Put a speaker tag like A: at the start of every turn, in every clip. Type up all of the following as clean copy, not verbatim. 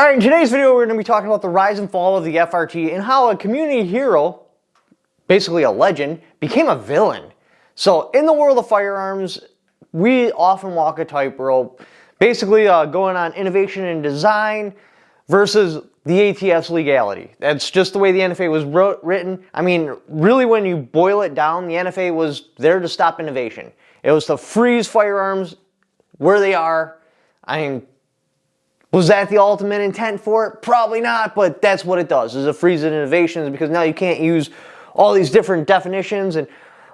A: Alright, in today's video we're going to be talking about the rise and fall of the FRT and how a community hero, basically a legend, became a villain. So in the world of firearms, we often walk a tightrope, basically going on innovation and design versus the ATF's legality. That's just the way the NFA was written. I mean, really when you boil it down, the NFA was there to stop innovation. It was to freeze firearms where they are. I mean, was that the ultimate intent for it? Probably not, but that's what it does, is it freezes innovations, because now you can't use all these different definitions and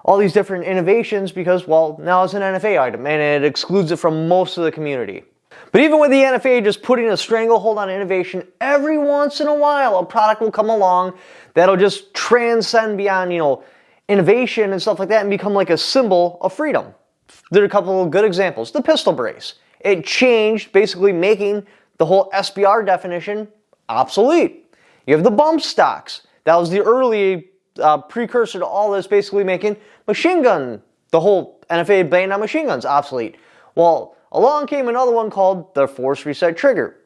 A: all these different innovations because, well, now it's an NFA item and it excludes it from most of the community. But even with the NFA just putting a stranglehold on innovation, every once in a while a product will come along that'll just transcend beyond, innovation and stuff like that and become like a symbol of freedom. There are a couple of good examples. The pistol brace. It changed, basically making the whole SBR definition obsolete. You have the bump stocks. That was the early precursor to all this, basically making machine gun, the whole NFA banned on machine guns, obsolete. Well, along came another one called the force reset trigger.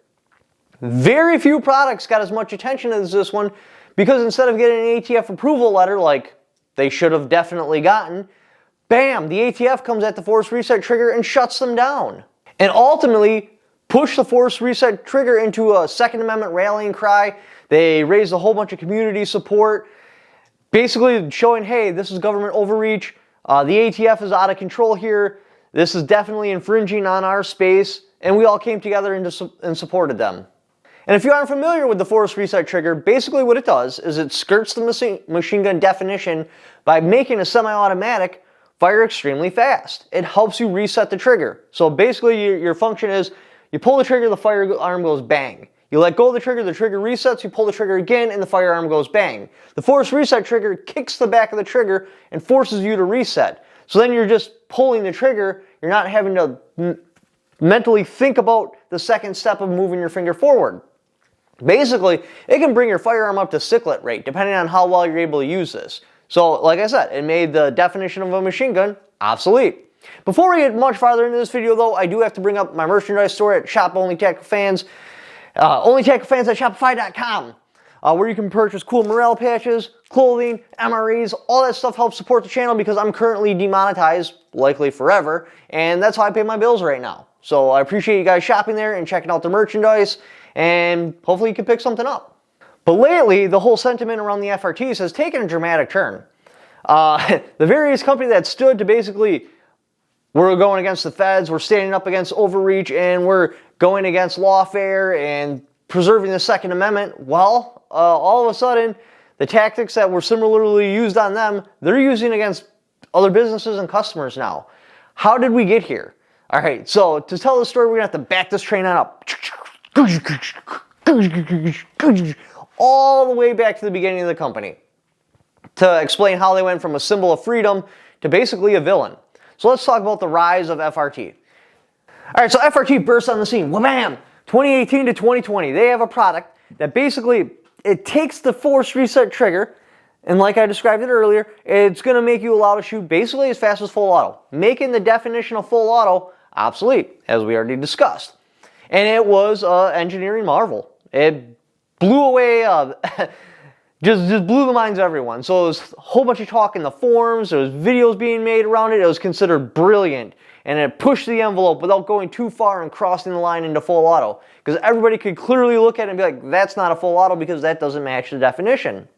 A: Very few products got as much attention as this one because instead of getting an ATF approval letter like they should have definitely gotten, bam, the ATF comes at the force reset trigger and shuts them down. And ultimately push the force reset trigger into a Second Amendment rallying cry. They raised a whole bunch of community support, basically showing, hey, this is government overreach. The ATF is out of control here. This is definitely infringing on our space. And we all came together and supported them. And if you aren't familiar with the force reset trigger, basically what it does is it skirts the machine gun definition by making a semi-automatic fire extremely fast. It helps you reset the trigger. So basically your function is you pull the trigger, the firearm goes bang. You let go of the trigger resets, you pull the trigger again, and the firearm goes bang. The force reset trigger kicks the back of the trigger and forces you to reset. So then you're just pulling the trigger, you're not having to mentally think about the second step of moving your finger forward. Basically, it can bring your firearm up to ciclet rate, depending on how well you're able to use this. So, like I said, it made the definition of a machine gun obsolete. Before we get much farther into this video, though, I do have to bring up my merchandise store at Shop Only Tactical Fans. Only Tactical Fans at Shopify.com, where you can purchase cool morale patches, clothing, MREs, all that stuff helps support the channel because I'm currently demonetized, likely forever, and that's how I pay my bills right now. So I appreciate you guys shopping there and checking out the merchandise, and hopefully you can pick something up. But lately, the whole sentiment around the FRTs has taken a dramatic turn. The various companies that stood to basically, we're going against the feds, we're standing up against overreach, and we're going against lawfare and preserving the Second Amendment, well, all of a sudden, the tactics that were similarly used on them, they're using against other businesses and customers now. How did we get here? All right, so to tell the story, we're going to have to back this train on up. All the way back to the beginning of the company to explain how they went from a symbol of freedom to basically a villain. So let's talk about the rise of FRT. All right, so FRT bursts on the scene. Wham! 2018 to 2020, they have a product that basically, it takes the force reset trigger, and like I described it earlier, it's going to make you allow to shoot basically as fast as full auto, making the definition of full auto obsolete, as we already discussed. And it was an engineering marvel. It blew away, just blew the minds of everyone. So it was a whole bunch of talk in the forums, there was videos being made around it, it was considered brilliant. And it pushed the envelope without going too far and crossing the line into full auto. Because everybody could clearly look at it and be like, that's not a full auto because that doesn't match the definition.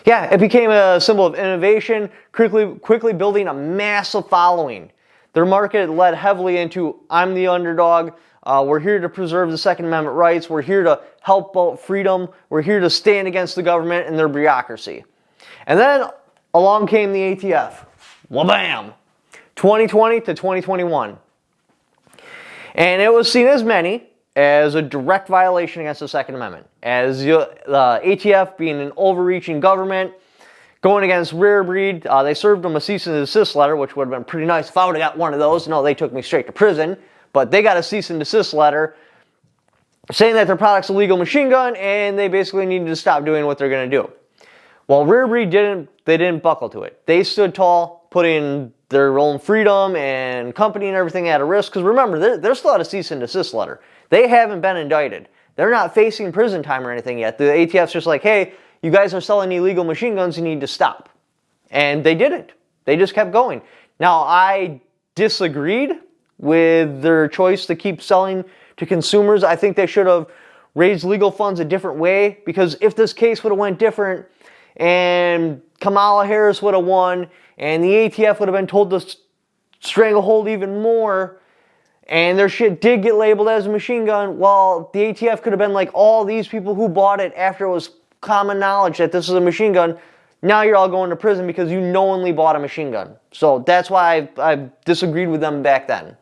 A: Yeah, it became a symbol of innovation, quickly building a massive following. Their market led heavily into, I'm the underdog, we're here to preserve the Second Amendment rights, we're here to help out freedom, we're here to stand against the government and their bureaucracy. And then along came the ATF. Wha-bam! 2020 to 2021. And it was seen as a direct violation against the Second Amendment. As the ATF being an overreaching government, going against rare breed, they served them a cease and desist letter, which would have been pretty nice if I would have got one of those. No, they took me straight to prison, but they got a cease and desist letter saying that their product's a legal machine gun and they basically needed to stop doing what they're going to do. Well, rare breed didn't buckle to it. They stood tall, putting their own freedom and company and everything at a risk. Because remember, they're still at a cease and desist letter. They haven't been indicted. They're not facing prison time or anything yet. The ATF's just like, hey, you guys are selling illegal machine guns, you need to stop. And they didn't. They just kept going. Now, I disagreed with their choice to keep selling to consumers. I think they should have raised legal funds a different way, because if this case would have went different and Kamala Harris would have won and the ATF would have been told to stranglehold even more and their shit did get labeled as a machine gun, well, the ATF could have been like, all these people who bought it after it was common knowledge that this is a machine gun, now you're all going to prison because you knowingly bought a machine gun. So that's why I disagreed with them back then.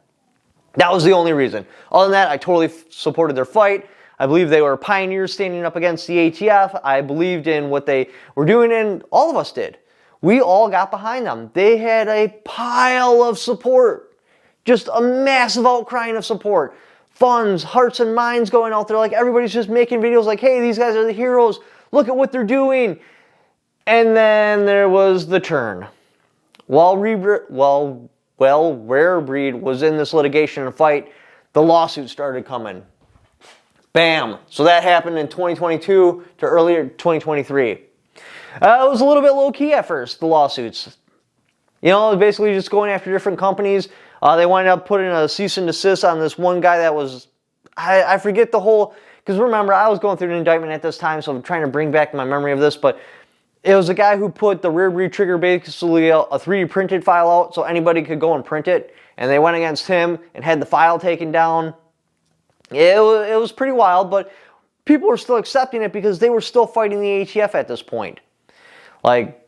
A: That was the only reason. Other than that, I totally supported their fight. I believe they were pioneers standing up against the ATF. I believed in what they were doing, and all of us did. We all got behind them. They had a pile of support. Just a massive outcrying of support. Funds, hearts and minds going out there. Like, everybody's just making videos like, hey, these guys are the heroes. Look at what they're doing. And then there was the turn. While Rare Breed was in this litigation and fight, the lawsuit started coming. Bam. So that happened in 2022 to earlier 2023. It was a little bit low-key at first, the lawsuits. You know, basically just going after different companies. They wound up putting a cease and desist on this one guy that was, I forget the whole, because remember, I was going through an indictment at this time, so I'm trying to bring back my memory of this, but it was a guy who put the Rare Breed trigger, basically a 3D printed file out so anybody could go and print it, and they went against him and had the file taken down. It was pretty wild, but people were still accepting it because they were still fighting the ATF at this point. Like,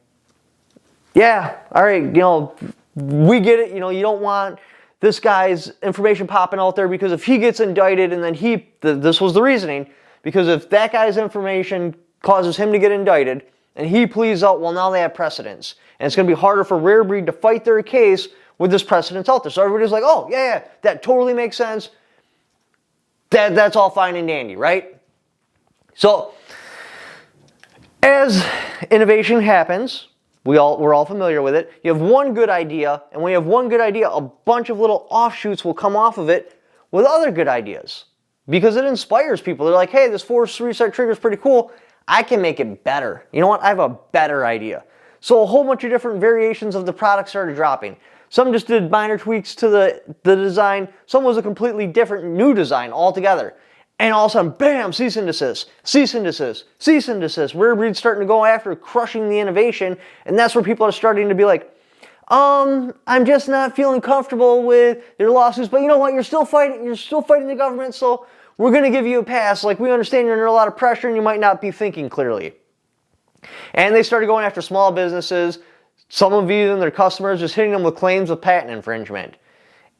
A: yeah, all right, you know, we get it. You know, you don't want this guy's information popping out there, because if he gets indicted and then this was the reasoning, because if that guy's information causes him to get indicted and he pleads out, well, now they have precedence. And it's going to be harder for Rare Breed to fight their case with this precedence out there. So everybody's like, oh, yeah, that totally makes sense. That's all fine and dandy, right? So, as innovation happens, we're all familiar with it. You have one good idea, and when you have one good idea, a bunch of little offshoots will come off of it with other good ideas, because it inspires people. They're like, hey, this force reset trigger is pretty cool. I can make it better. You know what? I have a better idea. So a whole bunch of different variations of the product started dropping. Some just did minor tweaks to the design. Some was a completely different new design altogether. And all of a sudden, bam, cease and desist, cease and desist, cease and desist. Rare Breed's starting to go after crushing the innovation. And that's where people are starting to be like, I'm just not feeling comfortable with your lawsuits. But you know what? You're still fighting the government. So we're going to give you a pass. Like, we understand you're under a lot of pressure and you might not be thinking clearly. And they started going after small businesses. Some of even their customers, just hitting them with claims of patent infringement.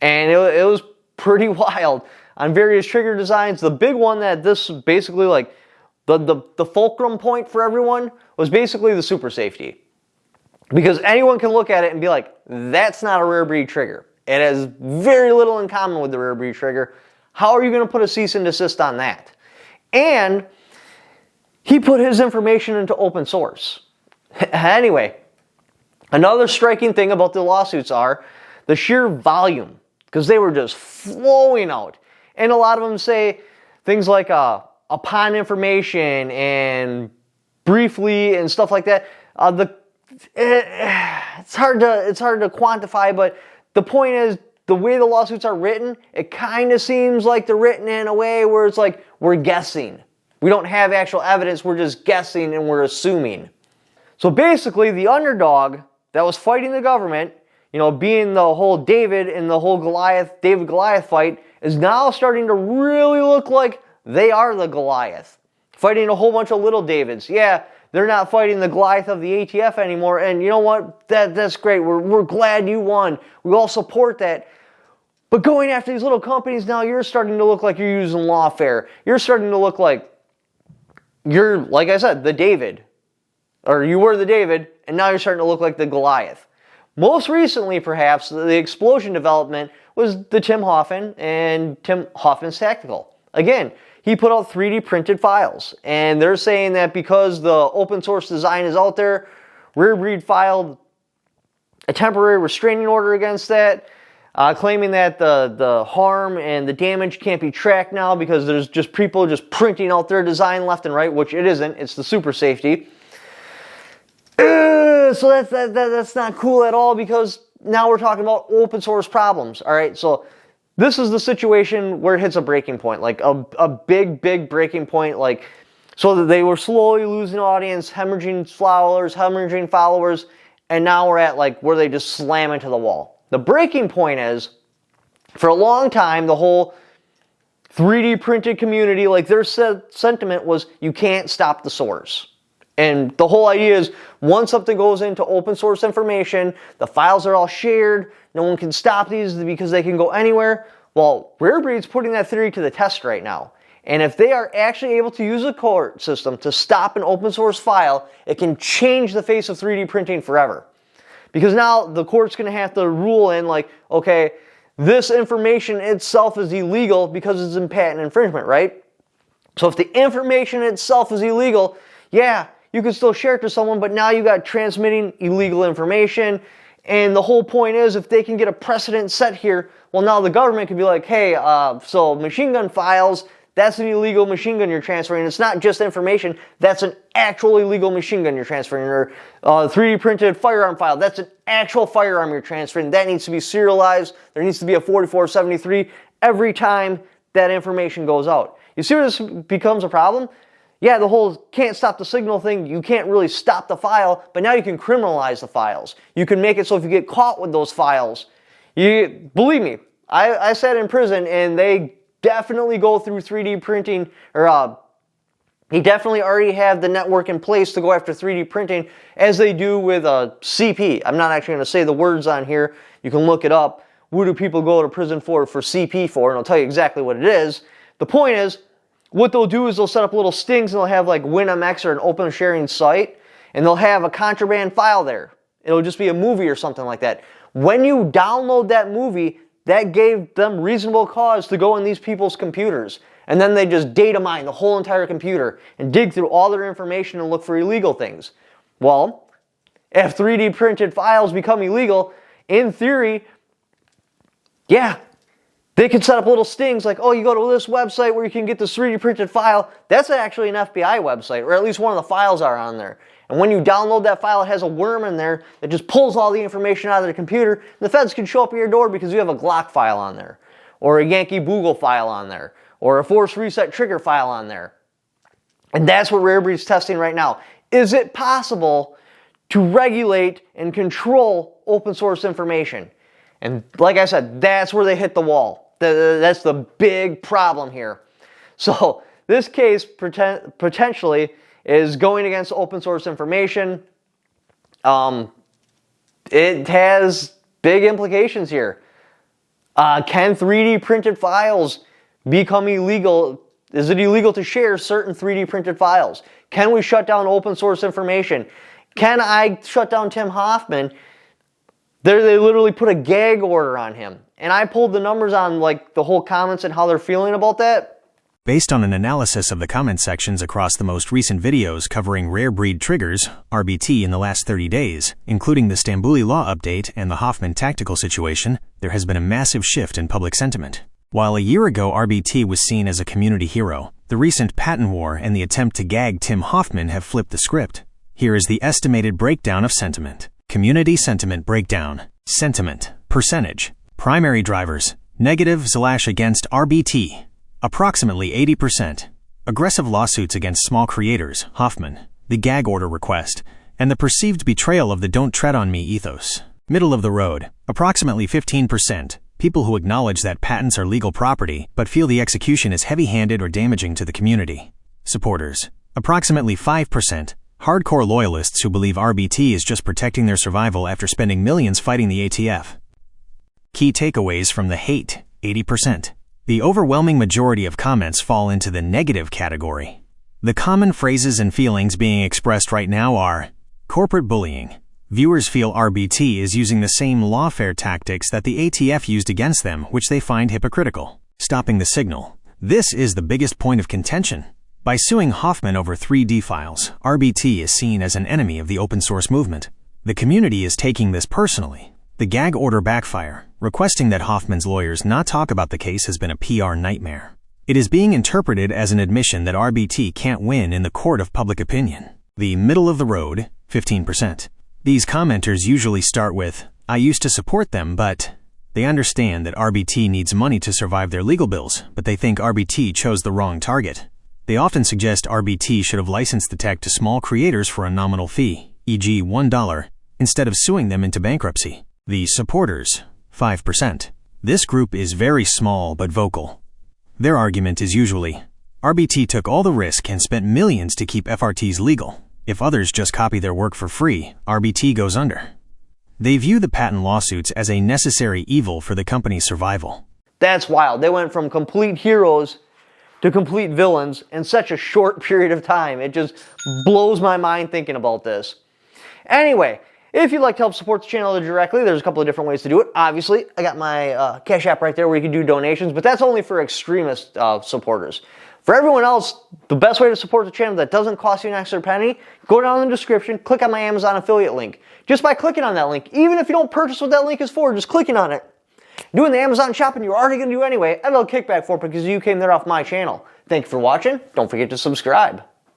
A: And it was pretty wild. On various trigger designs, the big one that this basically, like, the fulcrum point for everyone was basically the super safety. Because anyone can look at it and be like, that's not a Rare Breed trigger. It has very little in common with the Rare Breed trigger. How are you going to put a cease and desist on that? And he put his information into open source. Anyway, another striking thing about the lawsuits are the sheer volume, because they were just flowing out. And a lot of them say things like upon information and briefly and stuff like that. It's hard to quantify, but the point is, the way the lawsuits are written, it kind of seems like they're written in a way where it's like, we're guessing. We don't have actual evidence, we're just guessing and we're assuming. So basically, the underdog that was fighting the government, you know, being the whole David and the whole David-Goliath fight, is now starting to really look like they are the Goliath. Fighting a whole bunch of little Davids. Yeah, they're not fighting the Goliath of the ATF anymore, and you know what? That's great. We're glad you won. We all support that. But going after these little companies now, you're starting to look like you're using lawfare. You're starting to look like you're, like I said, the David. Or you were the David, and now you're starting to look like the Goliath. Most recently, perhaps, the explosion development was the Tim Hoffman and Tim Hoffman's Tactical. Again, he put out 3D printed files, and they're saying that because the open source design is out there, Rare Breed filed a temporary restraining order against that, claiming that the harm and the damage can't be tracked now because there's just people just printing out their design left and right, which it isn't. It's the super safety. So that's not cool at all, because now we're talking about open source problems. All right, so this is the situation where it hits a breaking point, like a big breaking point, like so that they were slowly losing audience, hemorrhaging followers, and now we're at like where they just slam into the wall. The breaking point is, for a long time, the whole 3D printed community, like their sentiment was, you can't stop the source. And the whole idea is, once something goes into open source information, the files are all shared, no one can stop these because they can go anywhere. Well, Rarebreed's putting that theory to the test right now. And if they are actually able to use a court system to stop an open source file, it can change the face of 3D printing forever. Because now the court's going to have to rule in like, okay, this information itself is illegal because it's in patent infringement, right? So if the information itself is illegal, yeah, you can still share it to someone, but now you got transmitting illegal information. And the whole point is, if they can get a precedent set here, well, now the government can be like, hey, so machine gun files, that's an illegal machine gun you're transferring. It's not just information, that's an actual illegal machine gun you're transferring. Or 3D printed firearm file, that's an actual firearm you're transferring. That needs to be serialized. There needs to be a 4473 every time that information goes out. You see where this becomes a problem? Yeah, the whole can't stop the signal thing, you can't really stop the file, but now you can criminalize the files. You can make it so if you get caught with those files, believe me, I sat in prison and they definitely go through 3D printing, or they definitely already have the network in place to go after 3D printing, as they do with CP. I'm not actually going to say the words on here. You can look it up. What do people go to prison for CP for? And I'll tell you exactly what it is. The point is, what they'll do is they'll set up little stings, and they'll have like WinMX or an open sharing site, and they'll have a contraband file there. It'll just be a movie or something like that. When you download that movie, that gave them reasonable cause to go in these people's computers. And then they just data mine the whole entire computer and dig through all their information and look for illegal things. Well, if 3D printed files become illegal, in theory, yeah, they could set up little stings like, oh, you go to this website where you can get this 3D printed file. That's actually an FBI website, or at least one of the files are on there. And when you download that file, it has a worm in there that just pulls all the information out of the computer. And the feds can show up at your door because you have a Glock file on there, or a Yankee Boogle file on there, or a Force Reset trigger file on there. And that's what Rarebreed's testing right now. Is it possible to regulate and control open source information? And like I said, that's where they hit the wall. That's the big problem here. So this case potentially is going against open source information. It has big implications here. Can 3D printed files become illegal? Is it illegal to share certain 3D printed files? Can we shut down open source information? Can I shut down Tim Hoffman? They literally put a gag order on him. And I pulled the numbers on like the whole comments and how they're feeling about that.
B: Based on an analysis of the comment sections across the most recent videos covering Rarebreed triggers, RBT, in the last 30 days, including the Stambouli Law update and the Hoffman Tactical situation, there has been a massive shift in public sentiment. While a year ago RBT was seen as a community hero, the recent patent war and the attempt to gag Tim Hoffman have flipped the script. Here is the estimated breakdown of sentiment. Community sentiment breakdown. Sentiment. Percentage. Primary drivers. Negative/against RBT. Approximately 80%. Aggressive lawsuits against small creators, Hoffman, the gag order request, and the perceived betrayal of the don't tread on me ethos. Middle of the road. Approximately 15%. People who acknowledge that patents are legal property, but feel the execution is heavy-handed or damaging to the community. Supporters. Approximately 5%. Hardcore loyalists who believe RBT is just protecting their survival after spending millions fighting the ATF. Key takeaways from the hate, 80%. The overwhelming majority of comments fall into the negative category. The common phrases and feelings being expressed right now are corporate bullying. Viewers feel RBT is using the same lawfare tactics that the ATF used against them, which they find hypocritical. Stopping the signal. This is the biggest point of contention. By suing Hoffman over 3D files, RBT is seen as an enemy of the open source movement. The community is taking this personally. The gag order backfire, requesting that Hoffman's lawyers not talk about the case, has been a PR nightmare. It is being interpreted as an admission that RBT can't win in the court of public opinion. The middle of the road, 15%. These commenters usually start with, "I used to support them, but..." They understand that RBT needs money to survive their legal bills, but they think RBT chose the wrong target. They often suggest RBT should have licensed the tech to small creators for a nominal fee, e.g. $1, instead of suing them into bankruptcy. The supporters, 5%. This group is very small but vocal. Their argument is usually, RBT took all the risk and spent millions to keep FRTs legal. If others just copy their work for free, RBT goes under. They view the patent lawsuits as a necessary evil for the company's survival.
A: That's wild. They went from complete heroes to complete villains in such a short period of time. It just blows my mind thinking about this. Anyway, if you'd like to help support the channel directly, there's a couple of different ways to do it. Obviously, I got my Cash App right there where you can do donations, but that's only for extremist supporters. For everyone else, the best way to support the channel that doesn't cost you an extra penny, go down in the description, click on my Amazon affiliate link. Just by clicking on that link, even if you don't purchase what that link is for, just clicking on it, doing the Amazon shopping you're already going to do anyway, I have a little kickback for it because you came there off my channel. Thank you for watching. Don't forget to subscribe.